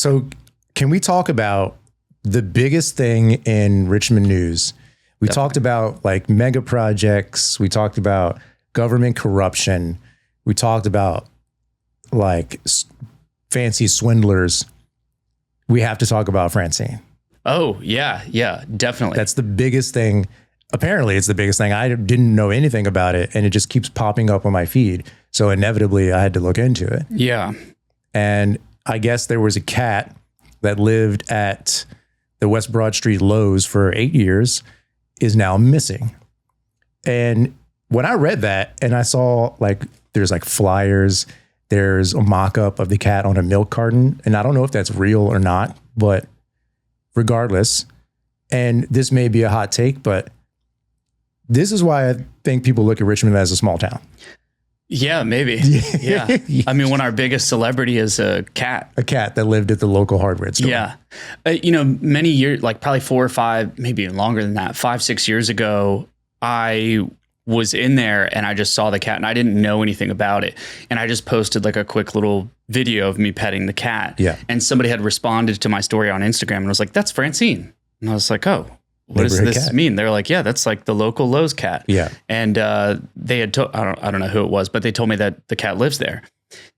So can we talk about the biggest thing in Richmond news? We talked about like mega projects. We talked about government corruption. We talked about like fancy swindlers. We have to talk about Francine. Oh, yeah. Yeah, definitely. That's the biggest thing. Apparently, it's the biggest thing. I didn't know anything about it, and it just keeps popping up on my feed. So inevitably, I had to look into it. Yeah. And I guess there was a cat that lived at the West Broad Street Lowe's for 8 years, is now missing. And when I read that and I saw like, there's like flyers, there's a mock-up of the cat on a milk carton. And I don't know if that's real or not, but regardless, and this may be a hot take, but this is why I think people look at Richmond as a small town. Yeah, maybe. Yeah. I mean, when our biggest celebrity is a cat. A cat that lived at the local hardware store. Yeah. Many years, like probably 4 or 5, maybe even longer than that, 5, 6 years ago, I was in there and I just saw the cat and I didn't know anything about it. And I just posted like a quick little video of me petting the cat. Yeah. And somebody had responded to my story on Instagram and was like, "That's Francine." And I was like, "Oh, what does this mean?" They're like, "Yeah, that's like the local Lowe's cat." Yeah. And they had I don't know who it was, but they told me that the cat lives there.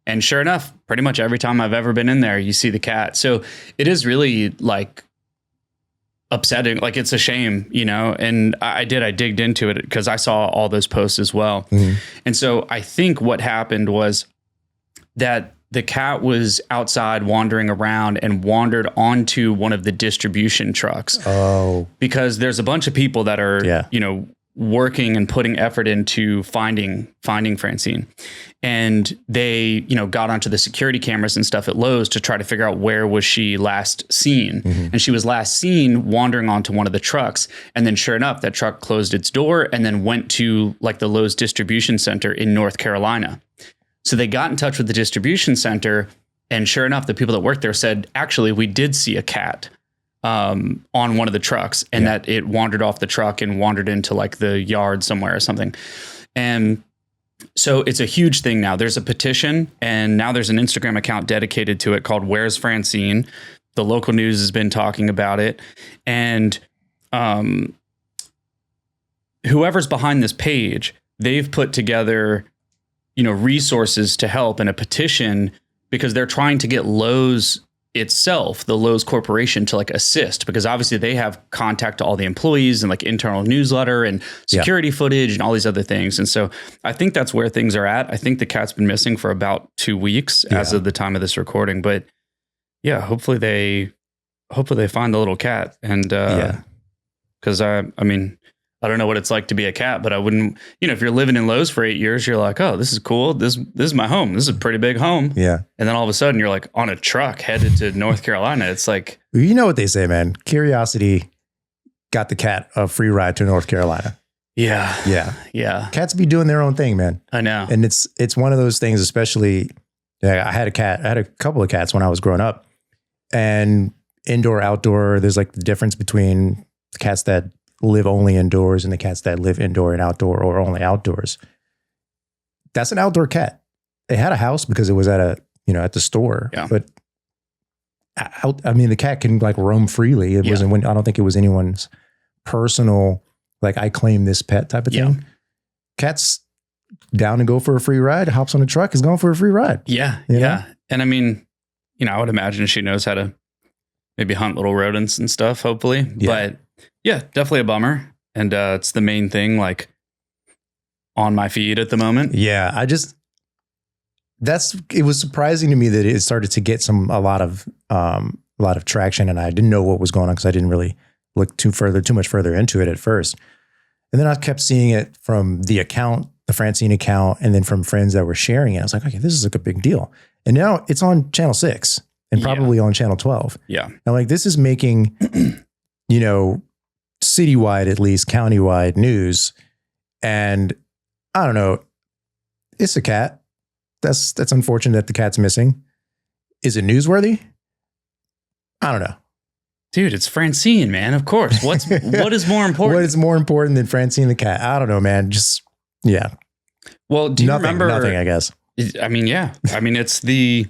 And sure enough, pretty much every time I've ever been in there, you see the cat. So it is really like upsetting. Like it's a shame, and I digged into it because I saw all those posts as well. Mm-hmm. And so I think what happened was that the cat was outside wandering around and wandered onto one of the distribution trucks. Oh, because there's a bunch of people that are, working and putting effort into finding Francine. And they, got onto the security cameras and stuff at Lowe's to try to figure out where was she last seen. Mm-hmm. And she was last seen wandering onto one of the trucks. And then sure enough, that truck closed its door and then went to like the Lowe's distribution center in North Carolina. So they got in touch with the distribution center, and sure enough, the people that worked there said, actually, we did see a cat on one of the trucks, and that it wandered off the truck and wandered into like the yard somewhere or something. And so it's a huge thing now. There's a petition, and now there's an Instagram account dedicated to it called Where's Francine? The local news has been talking about it. And whoever's behind this page, they've put together resources to help in a petition because they're trying to get Lowe's itself, the Lowe's Corporation, to like assist, because obviously they have contact to all the employees and like internal newsletter and security footage and all these other things. And so I think that's where things are at. I think the cat's been missing for about 2 weeks as of the time of this recording, but yeah, hopefully they find the little cat. And because I mean, I don't know what it's like to be a cat, but I wouldn't, if you're living in Lowe's for 8 years, you're like, oh, this is cool. This is my home. This is a pretty big home. Yeah. And then all of a sudden you're like on a truck headed to North Carolina. It's like, you know what they say, man. Curiosity got the cat a free ride to North Carolina. Yeah. Yeah. Yeah. Cats be doing their own thing, man. I know. And it's one of those things, especially, I had a couple of cats when I was growing up, and indoor, outdoor, there's like the difference between the cats that live only indoors and the cats that live indoor and outdoor or only outdoors. That's an outdoor cat. It had a house because it was at the store. Yeah. But the cat can like roam freely. It wasn't I don't think it was anyone's personal, like I claim this pet type of thing. Cat's down to go for a free ride, hops on a truck, is going for a free ride. Yeah. Yeah. And I mean, I would imagine she knows how to maybe hunt little rodents and stuff, hopefully. Yeah. But yeah, definitely a bummer. And it's the main thing like on my feed at the moment. Yeah, it was surprising to me that it started to get a lot of traction, and I didn't know what was going on because I didn't really look too much further into it at first. And then I kept seeing it from the account, the Francine account, and then from friends that were sharing it. I was like, okay, this is like a big deal. And now it's on Channel 6 and probably on Channel 12. Yeah. I'm like, this is making, citywide, at least countywide news. And I don't know, it's a cat. That's unfortunate that the cat's missing. Is it newsworthy? I don't know. Dude, it's Francine, man. Of course. What is more important? What is more important than Francine the cat? I don't know, man. Just, yeah. Well, do you remember? Nothing, I guess. I mean, yeah. I mean, it's the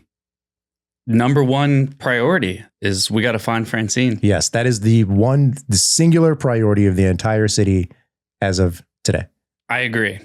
number one priority is we got to find Francine. Yes, that is the singular priority of the entire city as of today. I agree.